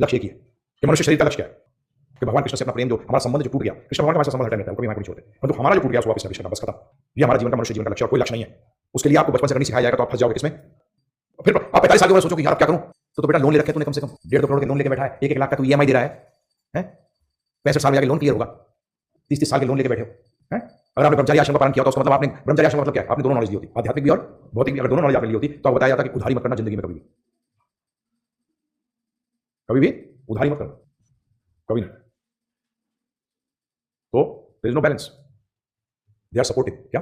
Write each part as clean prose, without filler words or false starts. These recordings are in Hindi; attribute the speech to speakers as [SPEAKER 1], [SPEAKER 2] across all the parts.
[SPEAKER 1] लक्ष्य एक ही है कि मनुष्य शरीर का लक्ष्य क्या है कि भगवान कृष्ण से अपना प्रेम जो हमारा संबंध जो टूट गया, कृष्ण भगवान के हमारे संबंध हटा नहीं था, कभी वहां कुछ होते, परंतु हमारा जो टूट गया उसको वापस करना, बस खत्म। ये हमारा जीवन का, मनुष्य जीवन का लक्ष्य और कोई लक्ष्य नहीं है। उसके लिए आपको बचपन से करनी सिखाया जाएगा तो आप फंस जाओगे किसमें। फिर आप 45 साल के बाद सोचो कि यार क्या करूं, तो बेटा लोन ले रखे तूने, कम से कम 1.5-2 करोड़ के लोन लेके बैठा है, 1-1 लाख का तू ईएमआई दे रहा है 65 साल में जाके लोन क्लियर होगा, 30-30 साल के लोन लेके बैठे हो। अगर आपने ब्रह्मचारी आश्रम का पालन किया तो उसका मतलब आपने ब्रह्मचारी आश्रम मतलब क्या है, आपने दोनों नॉलेज ली होती, आध्यात्मिक भी और भौतिक भी। अगर दोनों नॉलेज आपने ली होती तो आपको बताया जाता कि उधारी मत करना जिंदगी में, कभी भी उधारी मत करना, कभी नहीं। तो there is no balance, they are supportive. क्या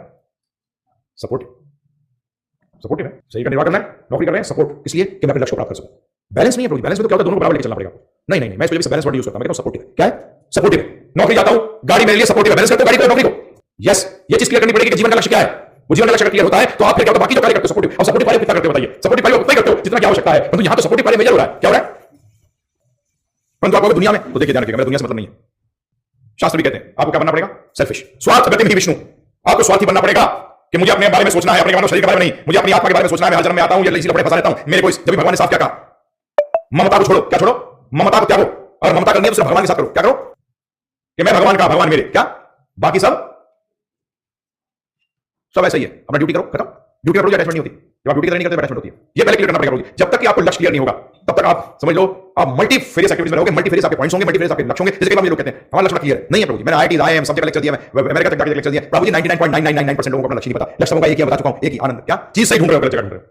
[SPEAKER 1] सपोर्टिव है, सही का निर्वाह करना है, नौकरी कर रहे हैं, सपोर्ट इसलिए कि मैं अपने लक्ष्य को प्राप्त कर सकूं। बैलेंस नहीं है प्रभु, बैलेंस में तो क्या होता है, दोनों को बराबर लेके चलना पड़ेगा। नहीं, मैं इस वजह से बैलेंस वर्ड यूज करता हूं, मैं कहता हूं सपोर्टिव। क्या है? सपोर्टिव। नौकरी जाता हूं, गाड़ी मेरे लिए सपोर्टिव है, बैलेंस करते हो गाड़ी को नौकरी को। यस, ये चीज क्लियर करनी पड़ेगी कि जीवन का लक्ष्य क्या है। वो जीवन का लक्ष्य क्लियर होता है तो आप फिर क्या होता है, बाकी जो कार्य करते हो सपोर्टिव, और सपोर्टिव कार्य कितना करते हो बताइए। सपोर्टिव कार्य उतना ही करते हो जितना की आवश्यकता है, परंतु यहां तो सपोर्टिव कार्य मेजर हो रहा है। क्या हो रहा है? परंतु आपको दुनिया में तो देखिए, ध्यान रखिएगा, मेरा दुनिया से मतलब नहीं है। शास्त्र भी कहते हैं आपको क्या बनना पड़ेगा, सेल्फिश, स्वार्थ गति में ही विष्णु। आपको स्वार्थी बनना पड़ेगा कि मुझे अपने बारे में सोचना है, अपने मानव शरीर के बारे में नहीं, मुझे अपनी आत्मा के बारे में सोचना है। मैं हर जन्म में आता हूं, इसीलिए बड़े फंसा रहता हूं। मेरे को जब भगवान ने साफ क्या कहा, ममता को छोड़ो। क्या छोड़ो? ममता को त्यागो। और ममता करनी है तो सिर्फ भगवान के साथ करो। क्या करो? कि मैं भगवान का, भगवान मेरे, क्या बाकी सब ऐसा ही है। अपना ड्यूटी करो, खत्म। ड्यूटी करो, अटैचमेंट नहीं होती। जब आप ड्यूटी नहीं करते अटैचमेंट होती है। ये पहले क्लियर करना पड़ेगा। जब तक कि आपको लक्ष्य क्लियर नहीं होगा तब तक आप समझ लो आप मल्टी फेरियस एक्टिविटीज में रहोगे, मल्टी फेरियस आपके पॉइंट्स होंगे, मल्टी फेरियस आपके लक्ष्य होंगे। जैसे कि हम ये लोग कहते हैं हमारा लक्ष्य क्लियर नहीं है प्रभु जी, मैंने आईआईटी आईएम सब जगह लेक्चर दिया, मैं अमेरिका तक जाके लेक्चर दिया प्रभु जी। 99.9999% लोगों को अपना लक्ष्य नहीं पता। लक्ष्य होगा एक ही बता चुका हूं, एक ही आनंद। क्या चीज सही ढूंढ रहे हो, गलत जगह ढूंढ रहे हो।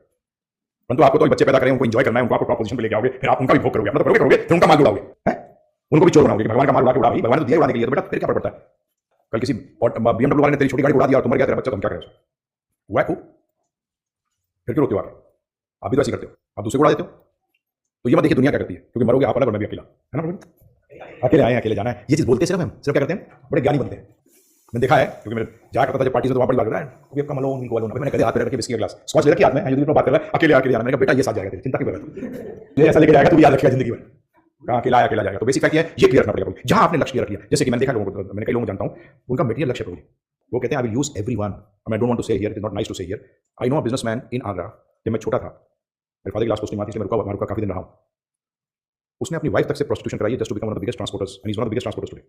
[SPEAKER 1] परंतु आपको तो बच्चे पैदा करें, उनको एंजॉय करना है, उनको आपको पोजीशन पे लेके आओगे, फिर आप उनका भी भोग करोगे, अपना तो करोगे, फिर उनका माल उड़ाओगे, उनको भी चोर बनाओगे। भगवान का माल उड़ा के उड़ा, भगवान ने दिया उड़ाने के लिए, तो बेटा फिर क्या फर्क पड़ता है। कल किसी BMW वाले ने तेरी छोटी गाड़ी उड़ा दिया और तुम मर गया, तेरा बच्चा, तुम क्या करें? हुआ है खूब, फिर क्यों रोते हो? आप भी तो ऐसे करते हो, आप दूसरे को उड़ा देते हो। तो ये मत देखिए दुनिया क्या करती है, क्योंकि मरोगे आप अलग और मैं भी अकेला, है ना। अकेले आए, अकेले जाना है, ये चीज बोलते सिर्फ हम, सिर्फ क्या करते हैं, बड़े ज्ञानी बनते हैं। मैंने देखा है, क्योंकि मैं जाया करता था जब पार्टी से, तो वहां पर लग रहा है कि आपका मलोन निको वालों, मैंने कहा हाथ पे रख के बिस्किट का ग्लास स्कॉच ले रखी हाथ में, यदि बात कर रहा है अकेले अकेले जाना। मैंने कहा बेटा ये साथ जाएगा, चिंता क्यों कर रहा है, ये ऐसा लेके जाएगा, तू भी याद रखेगा जिंदगी में, कहां अकेला अकेला जाएगा। तो बेसिक फैक्ट ये क्लियर करना पड़ेगा जहां आपने लक्ष्य रख लिया। जैसे कि मैंने देखा लोगों को, मैंने कई लोगों को जानता हूं, उनका मटेरियल लक्ष्य है, वो कहते हैं I will use everyone. I don't want to say here, it is not nice to say here. I know a businessman in Agra, जब मैं छोटा था, मेरे फादर की लास्ट पोस्टिंग आती थी, मैं रुका काफी दिन रहा हूं। उसने अपनी वाइफ तक से प्रोस्टिट्यूशन कराई just to become one of the biggest transporters, and is one of the biggest transporters today.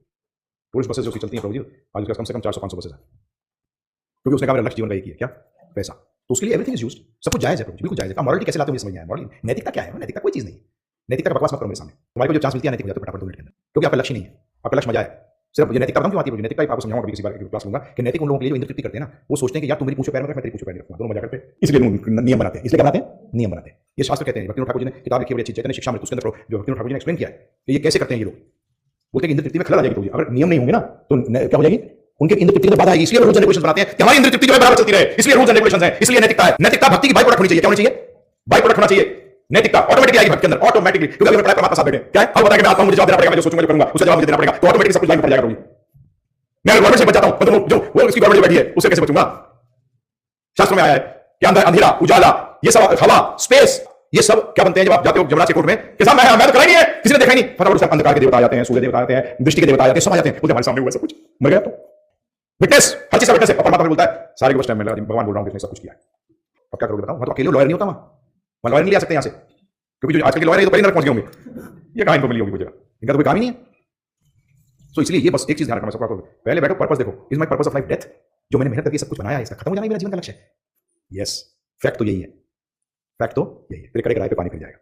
[SPEAKER 1] Tourist buses जो चलती हैं प्रभु जी, आज उसका कम से कम 400-500 बसेस है, क्योंकि उसने कहा मेरा लक्ष्य जीवन का एक ही है, क्या पैसा। तो उसके लिए एवरीथिंग इज यूज्ड, सब कुछ जायज है प्रभु जी, बिल्कुल जायज है। मॉरलिटी कैसे लाते हो मुझे समझ नहीं आया। मॉरलिटी, नैतिकता क्या है? नैतिकता कोई चीज नहीं है। नैतिकता का बकवास मत करो मेरे सामने। तुम्हारे को जो चांस मिलती है नैतिक हो जाता है फटाफट 2 मिनट के अंदर, क्योंकि आपका लक्ष्य नहीं है, आपका लक्ष्य मजा है। सिर्फ ये नैतिकता क्यों आती है? नैतिकता आपको समझाऊंगा किसी बार क्लास लूंगा कि नैतिक उन लोगों के लिए जो इंद्र तृप्ति करते हैं ना, वो सोचते हैं कि यार तुम मेरी पूछो पैर में रख, मैं तेरी पूछो पैर में रखूंगा, दोनों मजा करते हैं, इसलिए नियम बनाते हैं। इसलिए बनाते हैं, नियम बनाते हैं। ये शास्त्र कहते हैं, भक्ति ठाकुर जी ने किताब लिखी, बड़ी अच्छी चैतन्य शिक्षा में, उसके अंदर जो भक्ति ठाकुर जी ने एक्सप्लेन किया है कि ये कैसे करते हैं। ये लोग बोलते हैं कि इंद्र तृप्ति में खलल आ जाएगी। तो अगर नियम नहीं होंगे ना तो क्या हो जाएगी, उनके इंद्र तृप्ति में बाधा आएगी। इसलिए रूल्स एंड रेगुलेशंस बनाते हैं कि हमारी इंद्र तृप्ति जो है बराबर चलती रहे, इसलिए रूल्स एंड रेगुलेशंस हैं, इसलिए नैतिकता है। नैतिकता भक्ति की बाई प्रोडक्ट होनी चाहिए। क्या होनी चाहिए? बाई प्रोडक्ट होना चाहिए। नैतिकता ऑटोमेटिकली आएगी भक्ति के अंदर, ऑटोमेटिकली, क्योंकि अगर परमात्मा साथ बैठे क्या है, हम बताएंगे मैं आता हूं, मुझे जवाब देना पड़ेगा, मैं जो सोचूंगा जो करूंगा उसका जवाब मुझे देना पड़ेगा, तो ऑटोमेटिकली सब कुछ लाइन पर जाएगा। मैं गवर्नमेंट से बच जाता हूं, तो जो वो उसकी गवर्नमेंट बैठी है उससे कैसे बचूंगा? शास्त्र में आया है कि अंदर अंधेरा, उजाला, ये सब हवा, स्पेस, ये सब क्या बनते हैं जब आप जाते हो जमुना के कोर्ट में कि साहब मैं तो करा नहीं है, किसी ने देखा नहीं, फटाफट से अंधकार के देवता आ जाते हैं, सूर्य देवता आते हैं, दृष्टि के देवता आ जाते हैं, सब आ जाते हैं, बोलते हमारे सामने हुआ सब कुछ, मर गया। तो विटनेस, हर चीज का विटनेस है। परमात्मा बोलता है सारे के बस टाइम में लगा, भगवान बोल रहा हूं किसने सब कुछ किया है, अब क्या करोगे बताओ? वहां तो अकेले लॉयर नहीं होता, वहां लॉयर नहीं ले आ सकते यहाँ से, क्योंकि जो आजकल के लॉयर है तो पहले पहुंच गए होंगे, ये कहां इनको मिली होगी वो जगह, इनका तो कोई काम ही नहीं है। तो इसलिए ये बस एक चीज ध्यान रखना, सबका पहले बैठो, पर्पस देखो, is my purpose of life death? जो मैंने मेहनत करके सब कुछ बनाया है, इसका खत्म हो जाना ही मेरा जीवन का लक्ष्य है। यस, फैक्ट तो यही है, फैक्ट तो यही है। तेरे कड़े कराए पे पानी फिर जाएगा,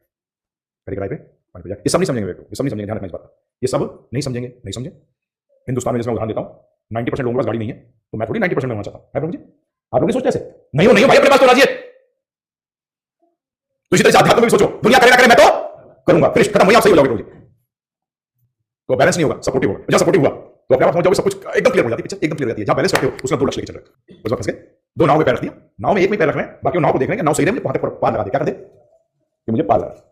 [SPEAKER 1] कड़े कराए पे पानी फिर जाएगा। ये सब नहीं समझेंगे, ये सब नहीं समझेंगे, ध्यान रखना इस बात का, ये सब नहीं समझेंगे, नहीं समझे। हिंदुस्तान में जिसमें उदाहरण देता हूँ, 90% लोगों के पास गाड़ी नहीं है, तो मैं थोड़ी 90% में होना चाहता हूँ, है प्रभु जी? आप लोग नहीं सोचते ऐसे? नहीं हो भाई, अपने पास तो राजी है। तो इसी तरह से अध्यात्म में भी सोचो, दुनिया करे ना करे मैं तो करूंगा, फिर खत्म, वही आप सही हो जाओगे प्रभु जी। तो बैलेंस नहीं होगा, सपोर्टिव होगा। जहां सपोर्टिव हुआ तो अपने आप समझ जाओगे, सब कुछ एकदम क्लियर हो जाती है, पिक्चर एकदम क्लियर हो जाती है। जहां बैलेंस करते हो उसका 2 लक्ष्य लेके चल रहे हो, उस वक्त फंस गए, 2 नाव में पैर रख दिया, नाव में एक में पैर रख रहे हैं, बाकी नाव को देख रहे हैं, नाव सही रहे, वहां तक पार लगा दे। क्या कर दे कि मुझे पार लगा।